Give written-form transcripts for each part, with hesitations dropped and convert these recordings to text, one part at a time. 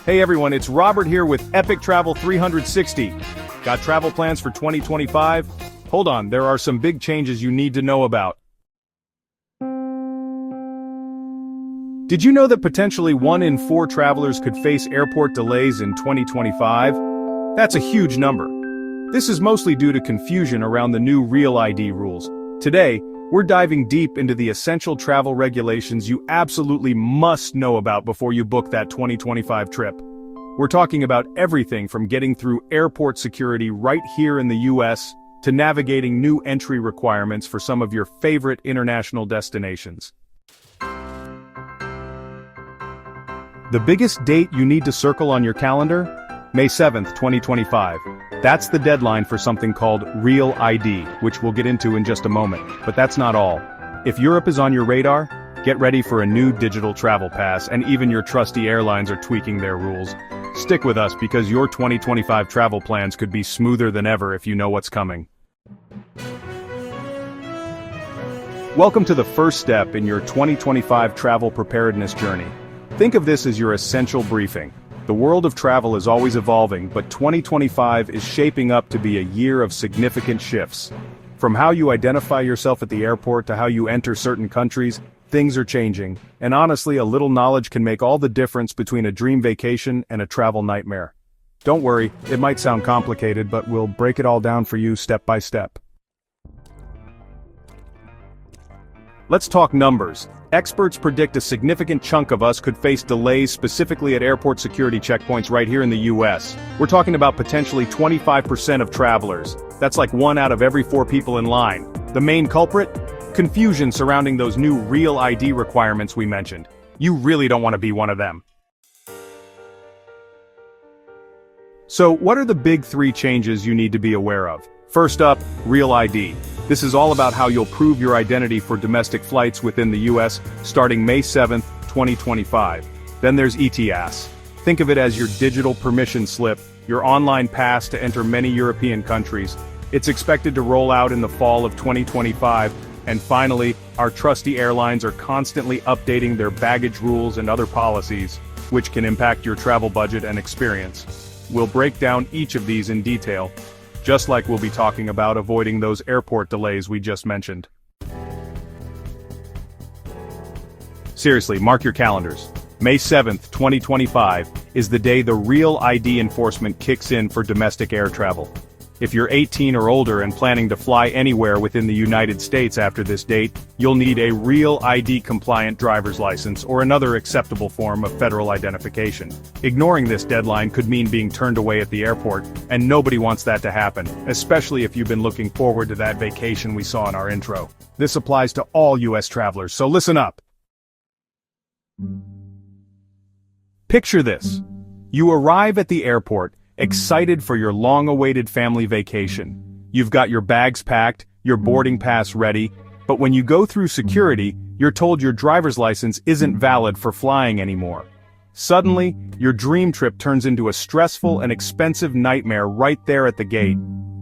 Hey everyone, it's Robert here with Epic Travel 360. Got travel plans for 2025? Hold on, there are some big changes you need to know about. Did you know that potentially 1 in 4 travelers could face airport delays in 2025? That's a huge number. This is mostly due to confusion around the new Real ID rules. Today, we're diving deep into the essential travel regulations you absolutely must know about before you book that 2025 trip. We're talking about everything from getting through airport security right here in the US to navigating new entry requirements for some of your favorite international destinations. The biggest date you need to circle on your calendar? May 7th, 2025. That's the deadline for something called Real ID, which we'll get into in just a moment. But that's not all. If Europe is on your radar, get ready for a new digital travel pass, and even your trusty airlines are tweaking their rules. Stick with us because your 2025 travel plans could be smoother than ever if you know what's coming. Welcome to the first step in your 2025 travel preparedness journey. Think of this as your essential briefing. The world of travel is always evolving, but 2025 is shaping up to be a year of significant shifts. From how you identify yourself at the airport to how you enter certain countries, things are changing, and honestly, a little knowledge can make all the difference between a dream vacation and a travel nightmare. Don't worry, it might sound complicated, but we'll break it all down for you step by step. Let's talk numbers. Experts predict a significant chunk of us could face delays specifically at airport security checkpoints right here in the US. We're talking about potentially 25% of travelers. That's like 1 out of every 4 people in line. The main culprit? Confusion surrounding those new Real ID requirements we mentioned. You really don't want to be one of them. So, what are the big 3 changes you need to be aware of? First up, Real ID. This is all about how you'll prove your identity for domestic flights within the US starting May 7th, 2025. Then there's ETIAS. Think of it as your digital permission slip, your online pass to enter many European countries. It's expected to roll out in the fall of 2025. And finally, our trusty airlines are constantly updating their baggage rules and other policies, which can impact your travel budget and experience. We'll break down each of these in detail, just like we'll be talking about avoiding those airport delays we just mentioned. Seriously, mark your calendars. May 7th, 2025 is the day the Real ID enforcement kicks in for domestic air travel. If you're 18 or older and planning to fly anywhere within the United States after this date, you'll need a Real ID-compliant driver's license or another acceptable form of federal identification. Ignoring this deadline could mean being turned away at the airport, and nobody wants that to happen, especially if you've been looking forward to that vacation we saw in our intro. This applies to all US travelers, so listen up. Picture this. You arrive at the airport, excited for your long-awaited family vacation. You've got your bags packed, your boarding pass ready, but when you go through security, you're told your driver's license isn't valid for flying anymore. Suddenly, your dream trip turns into a stressful and expensive nightmare right there at the gate.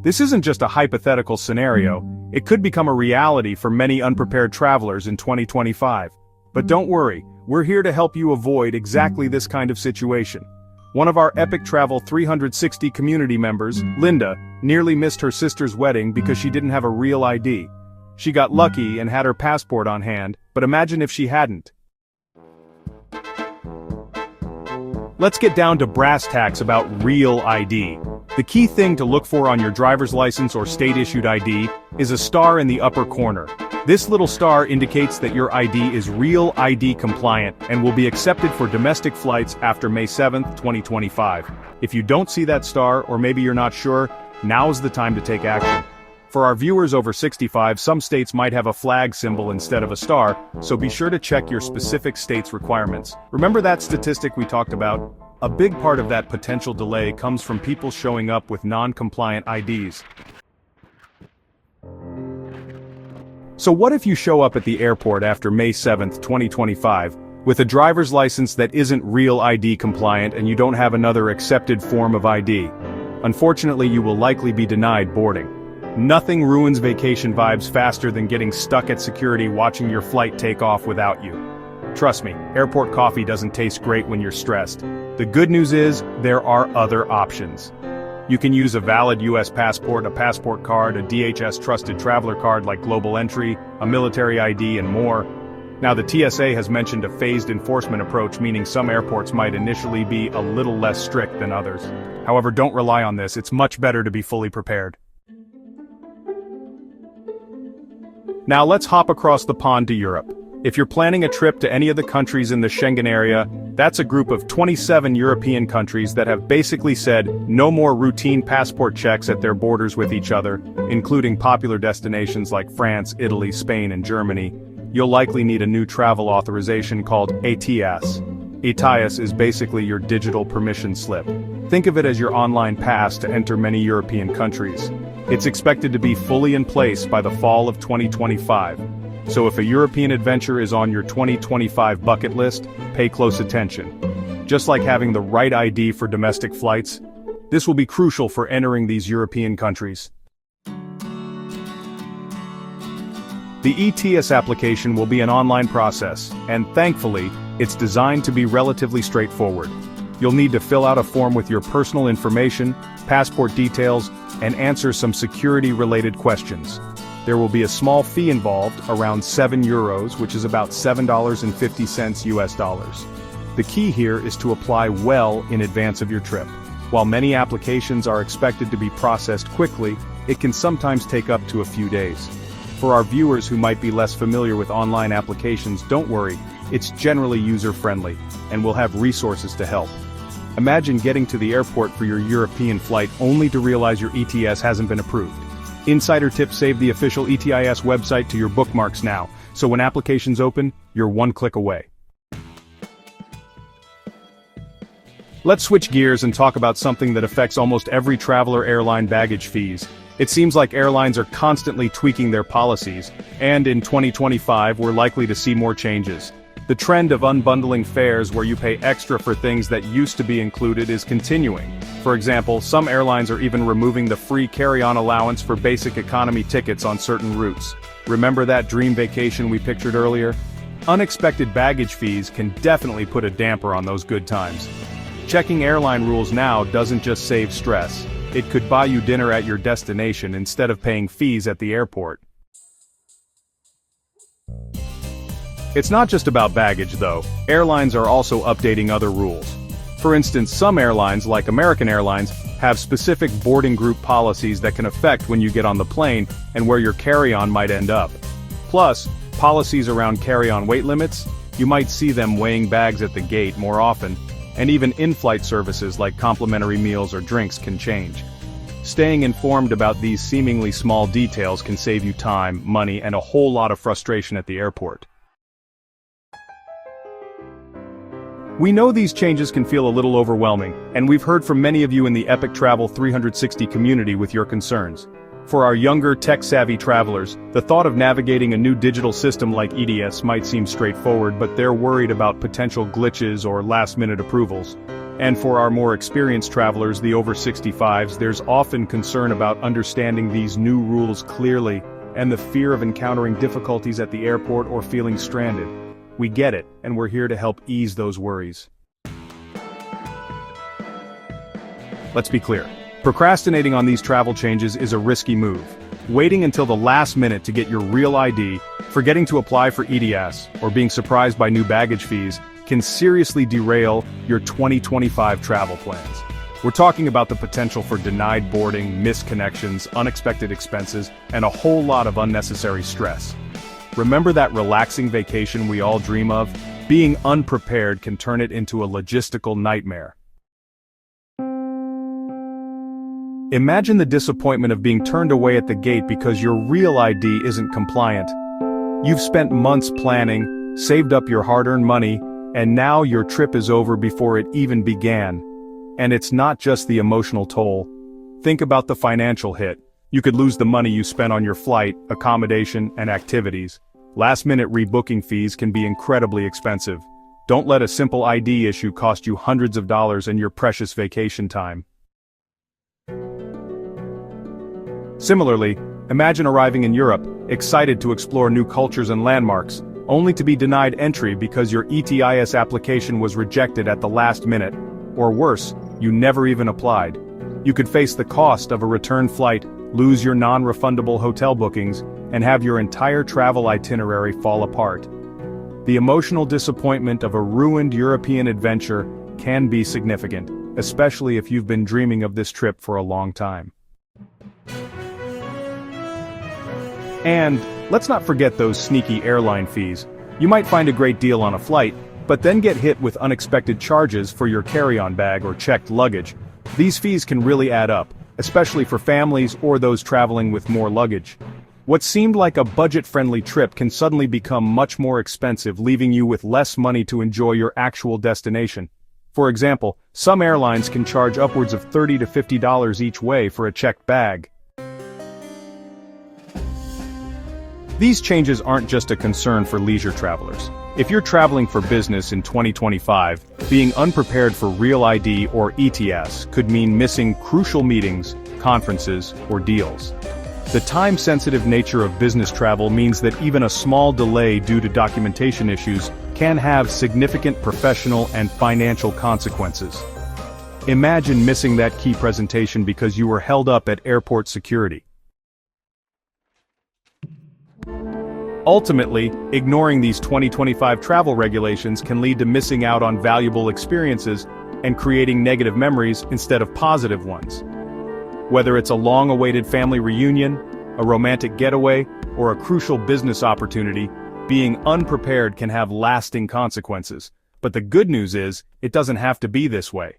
This isn't just a hypothetical scenario, it could become a reality for many unprepared travelers in 2025. But don't worry, we're here to help you avoid exactly this kind of situation. One of our Epic Travel 360 community members, Linda, nearly missed her sister's wedding because she didn't have a Real ID. She got lucky and had her passport on hand, but imagine if she hadn't. Let's get down to brass tacks about Real ID. The key thing to look for on your driver's license or state-issued ID is a star in the upper corner. This little star indicates that your ID is Real ID compliant and will be accepted for domestic flights after May 7th, 2025. If you don't see that star, or maybe you're not sure, now's the time to take action. For our viewers over 65, some states might have a flag symbol instead of a star, so be sure to check your specific state's requirements. Remember that statistic we talked about? A big part of that potential delay comes from people showing up with non-compliant IDs. So what if you show up at the airport after May 7th, 2025, with a driver's license that isn't Real ID compliant and you don't have another accepted form of ID? Unfortunately, you will likely be denied boarding. Nothing ruins vacation vibes faster than getting stuck at security watching your flight take off without you. Trust me, airport coffee doesn't taste great when you're stressed. The good news is, there are other options. You can use a valid US passport, a passport card, a DHS trusted traveler card like Global Entry, a military ID, and more. Now the TSA has mentioned a phased enforcement approach, meaning some airports might initially be a little less strict than others. However, don't rely on this, it's much better to be fully prepared. Now let's hop across the pond to Europe. If you're planning a trip to any of the countries in the Schengen area, that's a group of 27 European countries that have basically said no more routine passport checks at their borders with each other, including popular destinations like France, Italy, Spain, and Germany. You'll likely need a new travel authorization called ETIAS. ETIAS is basically your digital permission slip. Think of it as your online pass to enter many European countries. It's expected to be fully in place by the fall of 2025. So if a European adventure is on your 2025 bucket list, pay close attention. Just like having the right ID for domestic flights, this will be crucial for entering these European countries. The ETIAS application will be an online process, and thankfully, it's designed to be relatively straightforward. You'll need to fill out a form with your personal information, passport details, and answer some security-related questions. There will be a small fee involved, around €7, which is about $7.50 US dollars. The key here is to apply well in advance of your trip. While many applications are expected to be processed quickly, it can sometimes take up to a few days. For our viewers who might be less familiar with online applications, don't worry, it's generally user-friendly, and we'll have resources to help. Imagine getting to the airport for your European flight only to realize your ETS hasn't been approved. Insider tips: save the official ETIAS website to your bookmarks now, so when applications open, you're one click away. Let's switch gears and talk about something that affects almost every traveler: airline baggage fees. It seems like airlines are constantly tweaking their policies, and in 2025 we're likely to see more changes. The trend of unbundling fares where you pay extra for things that used to be included is continuing. For example, some airlines are even removing the free carry-on allowance for basic economy tickets on certain routes. Remember that dream vacation we pictured earlier? Unexpected baggage fees can definitely put a damper on those good times. Checking airline rules now doesn't just save stress, it could buy you dinner at your destination instead of paying fees at the airport. It's not just about baggage though, airlines are also updating other rules. For instance, some airlines, like American Airlines, have specific boarding group policies that can affect when you get on the plane and where your carry-on might end up. Plus, policies around carry-on weight limits, you might see them weighing bags at the gate more often, and even in-flight services like complimentary meals or drinks can change. Staying informed about these seemingly small details can save you time, money, and a whole lot of frustration at the airport. We know these changes can feel a little overwhelming, and we've heard from many of you in the Epic Travel 360 community with your concerns. For our younger, tech-savvy travelers, the thought of navigating a new digital system like ETIAS might seem straightforward, but they're worried about potential glitches or last-minute approvals. And for our more experienced travelers, the over 65s, there's often concern about understanding these new rules clearly, and the fear of encountering difficulties at the airport or feeling stranded. We get it, and we're here to help ease those worries. Let's be clear. Procrastinating on these travel changes is a risky move. Waiting until the last minute to get your real ID, forgetting to apply for ETIAS, or being surprised by new baggage fees can seriously derail your 2025 travel plans. We're talking about the potential for denied boarding, missed connections, unexpected expenses, and a whole lot of unnecessary stress. Remember that relaxing vacation we all dream of? Being unprepared can turn it into a logistical nightmare. Imagine the disappointment of being turned away at the gate because your real ID isn't compliant. You've spent months planning, saved up your hard-earned money, and now your trip is over before it even began. And it's not just the emotional toll. Think about the financial hit. You could lose the money you spent on your flight, accommodation, and activities. Last-minute rebooking fees can be incredibly expensive. Don't let a simple ID issue cost you hundreds of dollars and your precious vacation time. Similarly, imagine arriving in Europe, excited to explore new cultures and landmarks, only to be denied entry because your ETIAS application was rejected at the last minute, or worse, you never even applied. You could face the cost of a return flight, lose your non-refundable hotel bookings, and have your entire travel itinerary fall apart. The emotional disappointment of a ruined European adventure can be significant, especially if you've been dreaming of this trip for a long time. And let's not forget those sneaky airline fees. You might find a great deal on a flight, but then get hit with unexpected charges for your carry-on bag or checked luggage. These fees can really add up, especially for families or those traveling with more luggage. What seemed like a budget-friendly trip can suddenly become much more expensive, leaving you with less money to enjoy your actual destination. For example, some airlines can charge upwards of $30 to $50 each way for a checked bag. These changes aren't just a concern for leisure travelers. If you're traveling for business in 2025, being unprepared for Real ID or ETIAS could mean missing crucial meetings, conferences, or deals. The time-sensitive nature of business travel means that even a small delay due to documentation issues can have significant professional and financial consequences. Imagine missing that key presentation because you were held up at airport security. Ultimately, ignoring these 2025 travel regulations can lead to missing out on valuable experiences and creating negative memories instead of positive ones. Whether it's a long-awaited family reunion, a romantic getaway, or a crucial business opportunity, being unprepared can have lasting consequences. But the good news is, it doesn't have to be this way.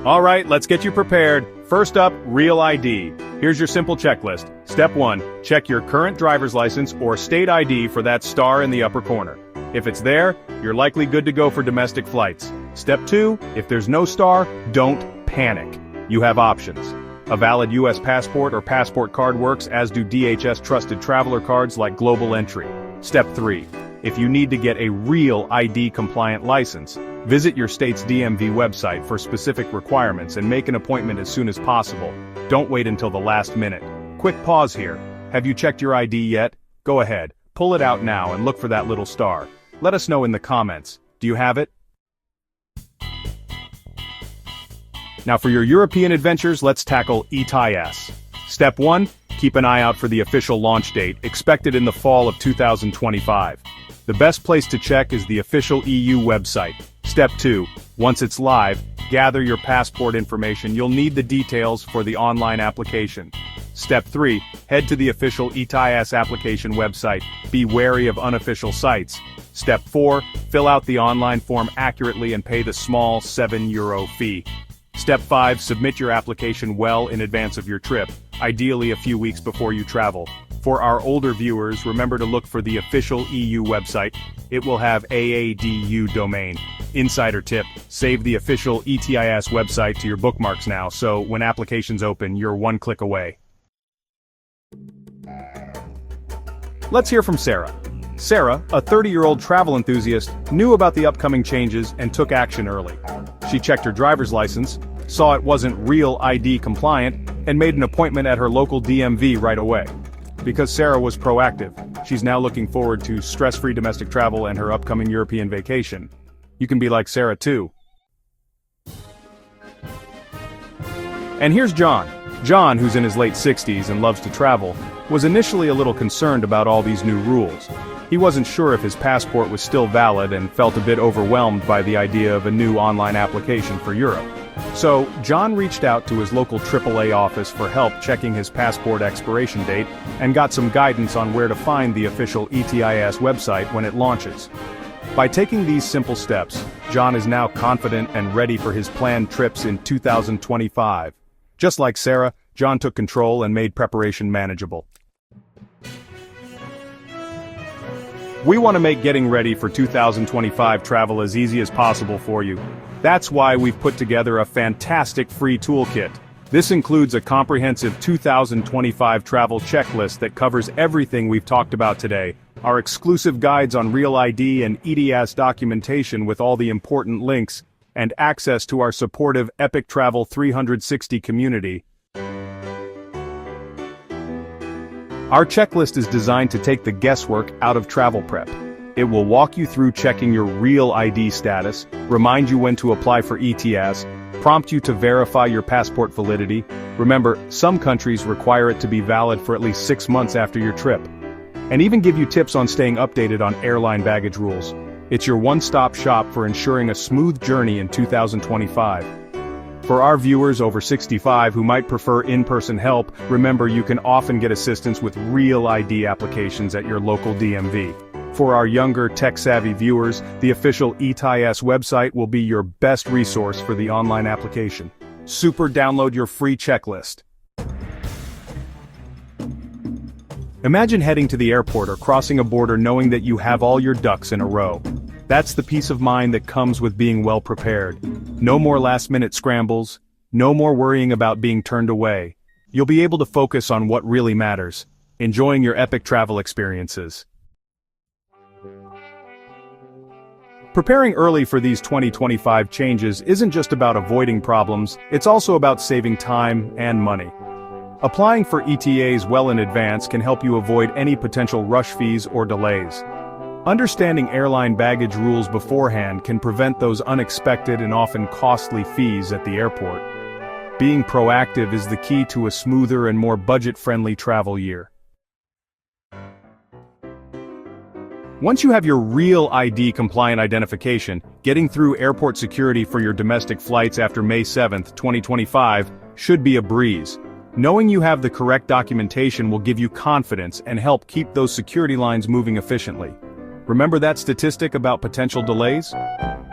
Alright, let's get you prepared. First up, Real ID. Here's your simple checklist. Step 1, check your current driver's license or state ID for that star in the upper corner. If it's there, you're likely good to go for domestic flights. Step 2, if there's no star, don't panic. You have options. A valid U.S. passport or passport card works, as do DHS trusted traveler cards like Global Entry. Step 3, if you need to get a real ID-compliant license, visit your state's DMV website for specific requirements and make an appointment as soon as possible. Don't wait until the last minute. Quick pause here. Have you checked your ID yet? Go ahead, pull it out now and look for that little star. Let us know in the comments. Do you have it? Now for your European adventures, let's tackle ETIAS. Step 1, keep an eye out for the official launch date, expected in the fall of 2025. The best place to check is the official EU website. Step 2, once it's live, gather your passport information. You'll need the details for the online application. Step 3, head to the official ETIAS application website. Be wary of unofficial sites. Step 4, fill out the online form accurately and pay the small €7 fee. Step 5, submit your application well in advance of your trip, ideally a few weeks before you travel. For our older viewers, remember to look for the official EU website. It will have AADU domain. Insider tip, save the official ETIAS website to your bookmarks now, so when applications open, you're one click away. Let's hear from Sarah. Sarah, a 30-year-old travel enthusiast, knew about the upcoming changes and took action early. She checked her driver's license, saw it wasn't Real ID compliant, and made an appointment at her local DMV right away. Because Sarah was proactive, she's now looking forward to stress-free domestic travel and her upcoming European vacation. You can be like Sarah too. And here's John. John, who's in his late 60s and loves to travel, was initially a little concerned about all these new rules. He wasn't sure if his passport was still valid and felt a bit overwhelmed by the idea of a new online application for Europe. So, John reached out to his local AAA office for help checking his passport expiration date and got some guidance on where to find the official ETIAS website when it launches. By taking these simple steps, John is now confident and ready for his planned trips in 2025. Just like Sarah, John took control and made preparation manageable. We want to make getting ready for 2025 travel as easy as possible for you. That's why we've put together a fantastic free toolkit. This includes a comprehensive 2025 travel checklist that covers everything we've talked about today, our exclusive guides on Real ID and ETIAS documentation with all the important links, and access to our supportive Epic Travel 360 community. Our checklist is designed to take the guesswork out of travel prep. It will walk you through checking your real ID status, remind you when to apply for ETIAS, prompt you to verify your passport validity. Remember, some countries require it to be valid for at least 6 months after your trip. And even give you tips on staying updated on airline baggage rules. It's your one-stop shop for ensuring a smooth journey in 2025. For our viewers over 65 who might prefer in-person help, remember you can often get assistance with real ID applications at your local DMV. For our younger, tech-savvy viewers, the official ETIAS website will be your best resource for the online application. Super download your free checklist. Imagine heading to the airport or crossing a border knowing that you have all your ducks in a row. That's the peace of mind that comes with being well prepared. No more last-minute scrambles, no more worrying about being turned away. You'll be able to focus on what really matters, enjoying your epic travel experiences. Preparing early for these 2025 changes isn't just about avoiding problems, it's also about saving time and money. Applying for ETAs well in advance can help you avoid any potential rush fees or delays. Understanding airline baggage rules beforehand can prevent those unexpected and often costly fees at the airport. Being proactive is the key to a smoother and more budget-friendly travel year. Once you have your real ID-compliant identification, getting through airport security for your domestic flights after May 7, 2025, should be a breeze. Knowing you have the correct documentation will give you confidence and help keep those security lines moving efficiently. Remember that statistic about potential delays?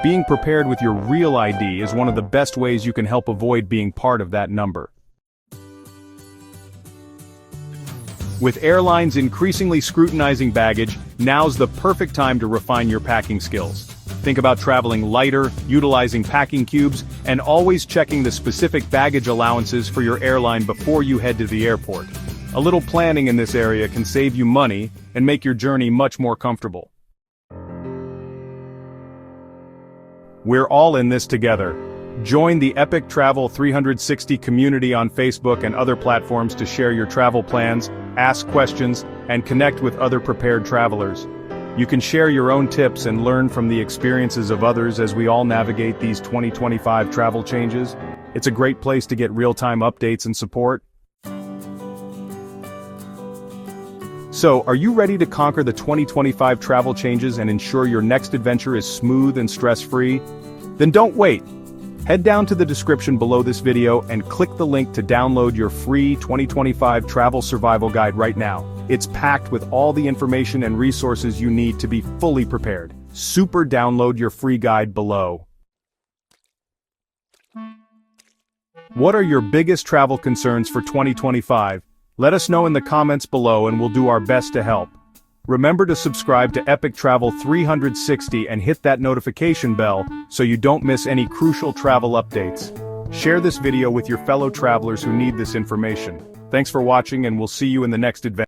Being prepared with your real ID is one of the best ways you can help avoid being part of that number. With airlines increasingly scrutinizing baggage, now's the perfect time to refine your packing skills. Think about traveling lighter, utilizing packing cubes, and always checking the specific baggage allowances for your airline before you head to the airport. A little planning in this area can save you money and make your journey much more comfortable. We're all in this together. Join the Epic Travel 360 community on Facebook and other platforms to share your travel plans, ask questions, and connect with other prepared travelers. You can share your own tips and learn from the experiences of others as we all navigate these 2025 travel changes. It's a great place to get real-time updates and support. So, are you ready to conquer the 2025 travel changes and ensure your next adventure is smooth and stress-free? Then don't wait. Head down to the description below this video and click the link to download your free 2025 Travel Survival Guide right now. It's packed with all the information and resources you need to be fully prepared. Super download your free guide below. What are your biggest travel concerns for 2025? Let us know in the comments below and we'll do our best to help. Remember to subscribe to Epic Travel 360 and hit that notification bell so you don't miss any crucial travel updates. Share this video with your fellow travelers who need this information. Thanks for watching and we'll see you in the next adventure.